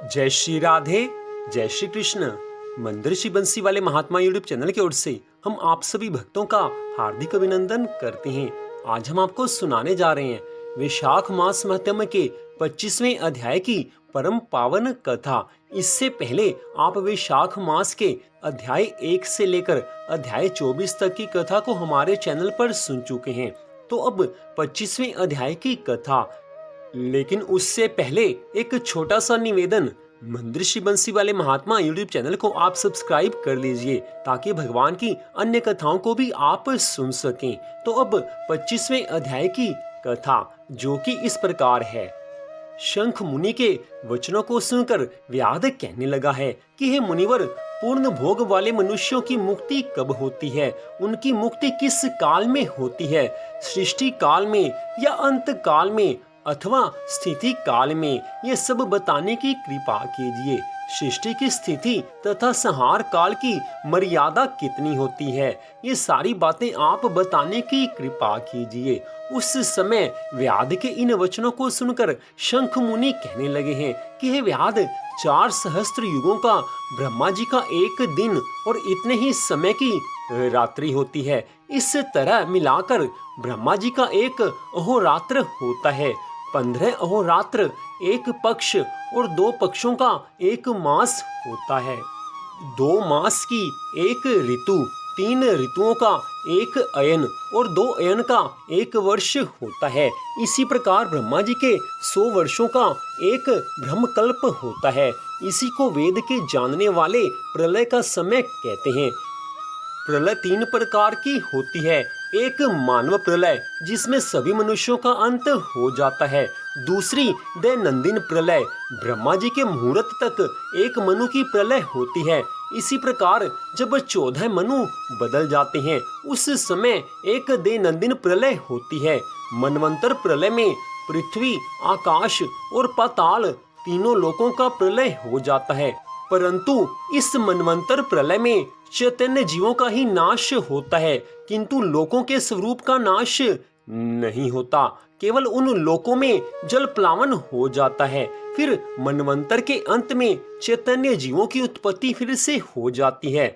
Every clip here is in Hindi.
जय श्री राधे, जय श्री कृष्ण। मंदिर श्री बंसी वाले महात्मा यूट्यूब चैनल की ओर से हम आप सभी भक्तों का हार्दिक अभिनंदन करते हैं। आज हम आपको सुनाने जा रहे हैं वैशाख मास महत्म के 25वें अध्याय की परम पावन कथा। इससे पहले आप वैशाख मास के अध्याय 1 से लेकर अध्याय 24 तक की कथा को हमारे चैनल पर सुन चुके हैं। तो अब 25वें अध्याय की कथा। लेकिन उससे पहले एक छोटा सा निवेदन, मंदिर श्री बंसी वाले महात्मा यूट्यूब चैनल को आप सब्सक्राइब कर लीजिए ताकि भगवान की अन्य कथाओं को भी आप सुन सकें। तो अब 25वें अध्याय की कथा जो कि इस प्रकार है। शंख मुनि के वचनों को सुनकर व्याध कहने लगा है कि हे मुनिवर, पूर्ण भोग वाले मनुष्यों की मुक्ति कब होती है? उनकी मुक्ति किस काल में होती है? सृष्टि काल में या अंत काल में अथवा स्थिति काल में? ये सब बताने की कृपा कीजिए। सृष्टि की स्थिति तथा संहार काल की मर्यादा कितनी होती है? ये सारी बातें आप बताने की कृपा कीजिए। उस समय व्याध के इन वचनों को सुनकर शंख मुनि कहने लगे हैं कि हे व्याध, 4 सहस्त्र युगों का ब्रह्मा जी का एक दिन और इतने ही समय की रात्रि होती है। इस तरह मिलाकर ब्रह्मा जी का एक अहोरात्र होता है। 15 अहोरात्र एक पक्ष और 2 पक्षों का एक मास होता है। 2 मास की एक ऋतु, 3 ऋतुओं का एक अयन और 2 अयन का एक वर्ष होता है। इसी प्रकार ब्रह्मा जी के 100 वर्षों का एक ब्रह्मकल्प होता है। इसी को वेद के जानने वाले प्रलय का समय कहते हैं। प्रलय 3 प्रकार की होती है। एक मानव प्रलय जिसमें सभी मनुष्यों का अंत हो जाता है। दूसरी दैनंदिन प्रलय, ब्रह्मा जी के मुहूर्त तक एक मनु की प्रलय होती है। इसी प्रकार जब 14 मनु बदल जाते हैं उस समय एक दैनंदिन प्रलय होती है। मनवंतर प्रलय में पृथ्वी, आकाश और पाताल तीनों लोकों का प्रलय हो जाता है। परंतु इस मनवंतर प्रलय में चैतन्य जीवों का ही नाश होता है, किंतु लोकों के स्वरूप का नाश नहीं होता। केवल उन लोकों में जल प्लावन हो जाता है। फिर मनवंतर के अंत में चैतन्य जीवों की उत्पत्ति फिर से हो जाती है।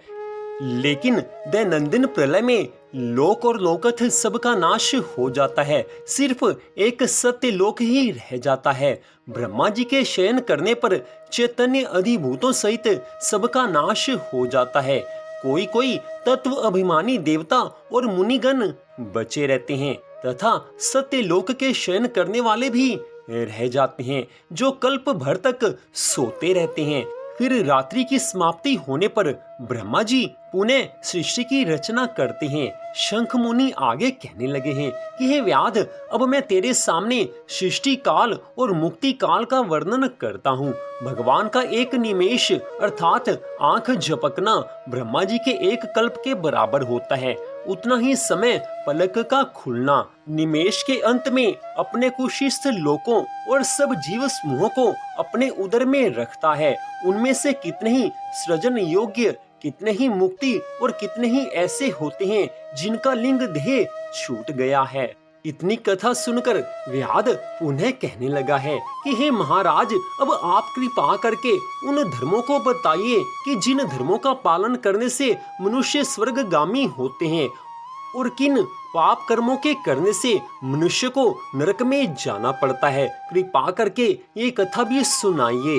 लेकिन दैनंदिन प्रलय में लोक और लोकथ सबका नाश हो जाता है। सिर्फ एक सत्य लोक ही रह जाता है। ब्रह्मा जी के शयन करने पर चैतन्य अधिभूतों सहित सबका नाश हो जाता है। कोई कोई तत्व अभिमानी देवता और मुनिगण बचे रहते हैं तथा सत्य लोक के शयन करने वाले भी रह जाते हैं, जो कल्प भर तक सोते रहते हैं। फिर रात्रि की समाप्ति होने पर ब्रह्मा जी पुनः सृष्टि की रचना करते हैं। शंख मुनि आगे कहने लगे हैं कि हे व्याध, अब मैं तेरे सामने सृष्टि काल और मुक्ति काल का वर्णन करता हूँ। भगवान का एक निमेष अर्थात आंख झपकना ब्रह्मा जी के एक कल्प के बराबर होता है। उतना ही समय पलक का खुलना निमेष के अंत में अपने कुशिष्ट लोकों और सब जीव समूहों को अपने उदर में रखता है। उनमें से कितने ही सृजन योग्य, कितने ही मुक्ति और कितने ही ऐसे होते हैं जिनका लिंग देह छूट गया है। इतनी कथा सुनकर व्याध पुनः कहने लगा है कि हे महाराज, अब आप कृपा करके उन धर्मों को बताइए कि जिन धर्मों का पालन करने से मनुष्य स्वर्गगामी होते हैं और किन पाप कर्मों के करने से मनुष्य को नरक में जाना पड़ता है। कृपा करके ये कथा भी सुनाइए।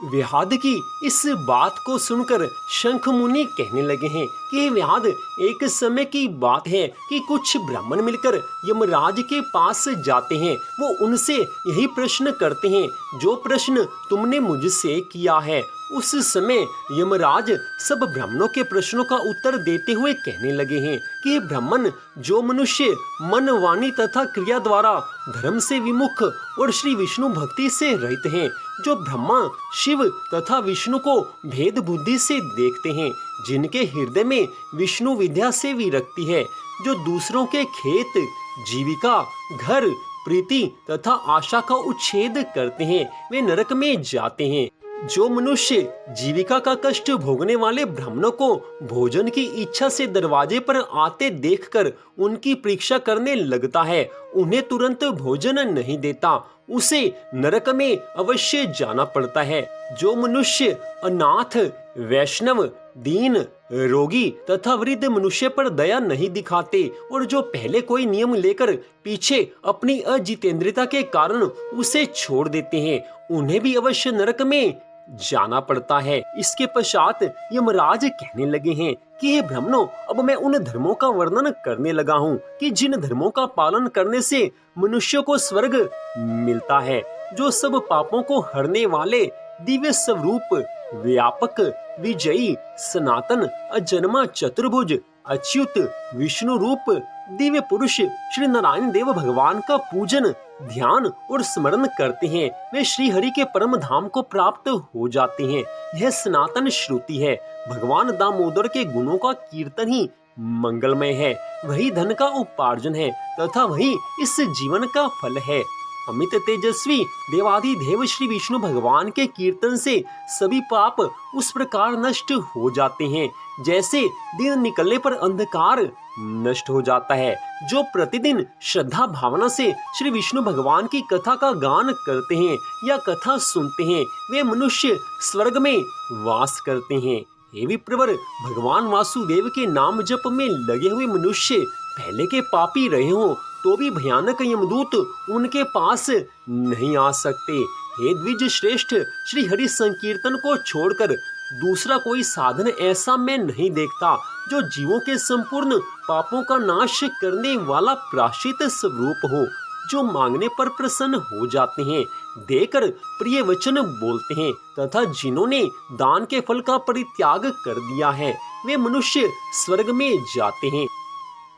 व्याध की इस बात को सुनकर शंख मुनि कहने लगे हैं कि व्याध, एक समय की बात है कि कुछ ब्राह्मण मिलकर यमराज के पास जाते हैं। वो उनसे यही प्रश्न करते हैं जो प्रश्न तुमने मुझसे किया है। उस समय यमराज सब ब्राह्मणों के प्रश्नों का उत्तर देते हुए कहने लगे हैं कि ब्राह्मण, जो मनुष्य मन, वाणी तथा क्रिया द्वारा धर्म से विमुख और श्री विष्णु भक्ति से रहित हैं, जो ब्रह्मा, शिव तथा विष्णु को भेद बुद्धि से देखते हैं, जिनके हृदय में विष्णु विद्या से विरक्ति है, जो दूसरों के खेत, जीविका, घर, प्रीति तथा आशा का उच्छेद करते हैं, वे नरक में जाते हैं। जो मनुष्य जीविका का कष्ट भोगने वाले ब्राह्मणों को भोजन की इच्छा से दरवाजे पर आते देखकर उनकी परीक्षा करने लगता है, उन्हें तुरंत भोजन नहीं देता, उसे नरक में अवश्य जाना पड़ता है। जो मनुष्य अनाथ, वैष्णव, दीन, रोगी तथा वृद्ध मनुष्य पर दया नहीं दिखाते और जो पहले कोई नियम लेकर पीछे अपनी अजितेंद्रियता के कारण उसे छोड़ देते हैं, उन्हें भी अवश्य नरक में जाना पड़ता है। इसके पश्चात यमराज कहने लगे हैं कि हे ब्राह्मणों, अब मैं उन धर्मों का वर्णन करने लगा हूँ कि जिन धर्मों का पालन करने से मनुष्य को स्वर्ग मिलता है। जो सब पापों को हरने वाले, दिव्य स्वरूप, व्यापक, विजयी, सनातन, अजन्मा, चतुर्भुज, अच्युत, विष्णु रूप दिव्य पुरुष श्री नारायण देव भगवान का पूजन, ध्यान और स्मरण करते हैं, वे श्री हरि के परम धाम को प्राप्त हो जाते हैं। यह सनातन श्रुति है। भगवान दामोदर के गुणों का कीर्तन ही मंगलमय है, वही धन का उपार्जन है तथा वही इस जीवन का फल है। अमित तेजस्वी देवाधिदेव श्री विष्णु भगवान के कीर्तन से सभी पाप उस प्रकार नष्ट हो जाते हैं जैसे दिन निकलने पर अंधकार नष्ट हो जाता है। जो प्रतिदिन श्रद्धा भावना से श्री विष्णु भगवान की कथा का गान करते हैं या कथा सुनते हैं, वे मनुष्य स्वर्ग में वास करते हैं। हे विप्रवर, भगवान वासुदेव के नाम जप में लगे हुए मनुष्य पहले के पापी रहे हों तो भी भयानक यमदूत उनके पास नहीं आ सकते। हे द्विज श्रेष्ठ, श्री हरि संकीर्तन को छोड़कर दूसरा कोई साधन ऐसा मैं नहीं देखता जो जीवों के संपूर्ण पापों का नाश करने वाला प्रायश्चित स्वरूप हो। जो मांगने पर प्रसन्न हो जाते हैं, देकर प्रिय वचन बोलते हैं तथा जिन्होंने दान के फल का परित्याग कर दिया है, वे मनुष्य स्वर्ग में जाते हैं।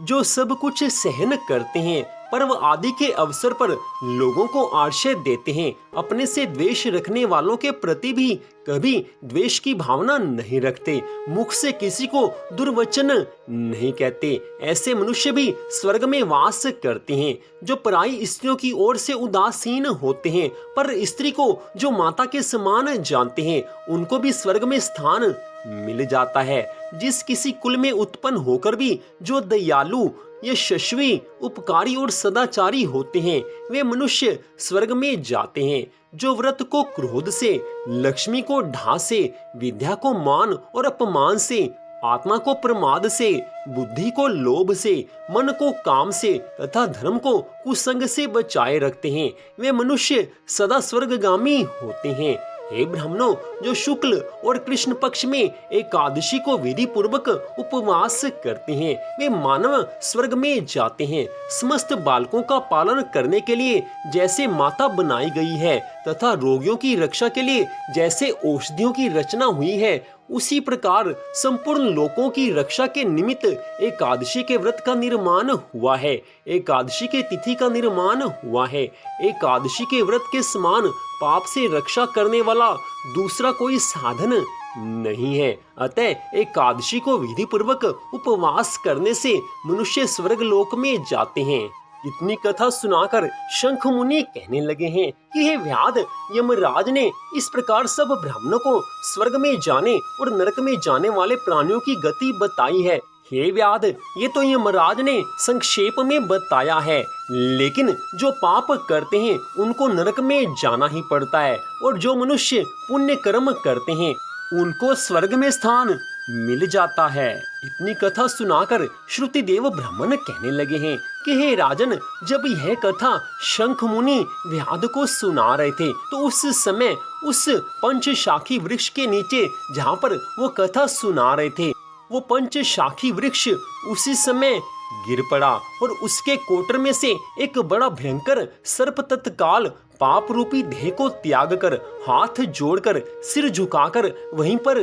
जो सब कुछ सहन करते हैं, पर्व आदि के अवसर पर लोगों को आश्रय देते हैं, अपने से द्वेष रखने वालों के प्रति भी कभी द्वेष की भावना नहीं रखते, मुख से किसी को दुर्वचन नहीं कहते, ऐसे मनुष्य भी स्वर्ग में वास करते हैं। जो पराई स्त्रियों की ओर से उदासीन होते हैं पर स्त्री को जो माता के समान जानते हैं, उनको भी स्वर्ग में स्थान मिल जाता है। जिस किसी कुल में उत्पन्न होकर भी जो दयालु, यशस्वी, उपकारी और सदाचारी होते हैं, वे मनुष्य स्वर्ग में जाते हैं। जो व्रत को क्रोध से, लक्ष्मी को ढा से, विद्या को मान और अपमान से, आत्मा को प्रमाद से, बुद्धि को लोभ से, मन को काम से तथा धर्म को कुसंग से बचाए रखते हैं, वे मनुष्य सदा स्वर्गगामी होते हैं। हे ब्राह्मणों, जो शुक्ल और कृष्ण पक्ष में एकादशी को विधि पूर्वक उपवास करते हैं, वे मानव स्वर्ग में जाते हैं। समस्त बालकों का पालन करने के लिए जैसे माता बनाई गई है तथा रोगियों की रक्षा के लिए जैसे औषधियों की रचना हुई है, उसी प्रकार संपूर्ण लोकों की रक्षा के निमित्त एकादशी के व्रत का निर्माण हुआ है, एकादशी के तिथि का निर्माण हुआ है। एकादशी के व्रत के समान पाप से रक्षा करने वाला दूसरा कोई साधन नहीं है। अतः एकादशी को विधि पूर्वक उपवास करने से मनुष्य स्वर्ग लोक में जाते हैं। इतनी कथा सुनाकर शंख मुनि कहने लगे हैं कि हे व्याध, यमराज ने इस प्रकार सब ब्राह्मणों को स्वर्ग में जाने और नरक में जाने वाले प्राणियों की गति बताई है। हे व्याध, ये तो यमराज ने संक्षेप में बताया है, लेकिन जो पाप करते हैं उनको नरक में जाना ही पड़ता है और जो मनुष्य पुण्य कर्म करते हैं उनको स्वर्ग में स्थान मिल जाता है। इतनी कथा सुनाकर श्रुतिदेव ब्राह्मण कहने लगे हैं कि हे राजन, जब यह कथा शंख मुनि व्याध को सुना रहे थे तो उस समय उस पंचशाखी वृक्ष के नीचे जहाँ पर वो कथा सुना रहे थे, वो पंचशाखी वृक्ष उसी समय गिर पड़ा और उसके कोटर में से एक बड़ा भयंकर सर्प तत्काल पाप रूपी देह को त्याग कर, हाथ जोड़कर, सिर झुकाकर वहीं पर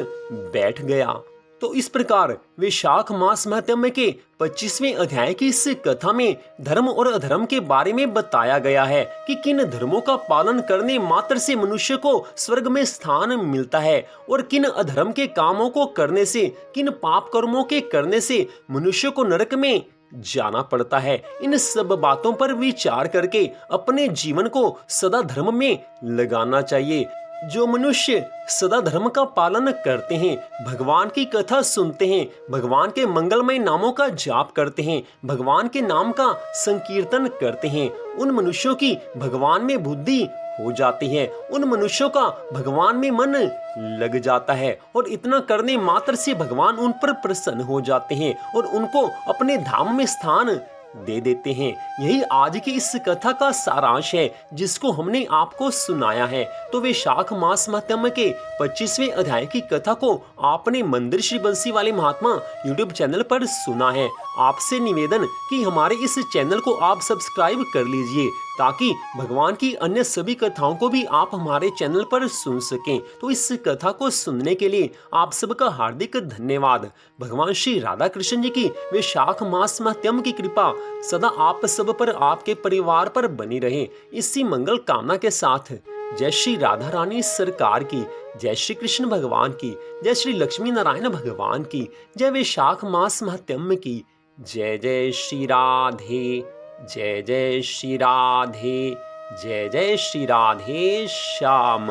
बैठ गया। तो इस प्रकार वैशाख मास महात्म्य के 25वें अध्याय की इस कथा में धर्म और अधर्म के बारे में बताया गया है कि किन धर्मों का पालन करने मात्र से मनुष्य को स्वर्ग में स्थान मिलता है और किन अधर्म के कामों को करने से, किन पाप कर्मों के करने से मनुष्य को नरक में जाना पड़ता है। इन सब बातों पर विचार करके अपने जीवन को सदा धर्म में लगाना चाहिए। जो मनुष्य सदा धर्म का पालन करते हैं, भगवान की कथा सुनते हैं, भगवान के मंगलमय नामों का जाप करते हैं, भगवान के नाम का संकीर्तन करते हैं, उन मनुष्यों की भगवान में बुद्धि हो जाती है, उन मनुष्यों का भगवान में मन लग जाता है और इतना करने मात्र से भगवान उन पर प्रसन्न हो जाते हैं और उनको अपने धाम में स्थान दे देते हैं। यही आज की इस कथा का सारांश है जिसको हमने आपको सुनाया है। तो वैशाख मास महात्म्य के 25वें अध्याय की कथा को आपने मंदिर श्री बंसी वाले महात्मा यूट्यूब चैनल पर सुना है। आपसे निवेदन कि हमारे इस चैनल को आप सब्सक्राइब कर लीजिए ताकि भगवान की अन्य सभी कथाओं को भी आप हमारे चैनल पर सुन सकें। तो इस कथा को सुनने के लिए आप सबका हार्दिक धन्यवाद। भगवान श्री राधा कृष्ण जी की वैशाख मास महात्म्य की कृपा सदा आप सब पर, आपके परिवार पर बनी रहे, इसी मंगल कामना के साथ जय श्री राधा रानी सरकार की, जय श्री कृष्ण भगवान की, जय श्री लक्ष्मी नारायण भगवान की, जय वैशाख मास महात्म्य की, जय जय श्री राधे, जय जय श्री राधे, जय जय श्री राधे श्याम।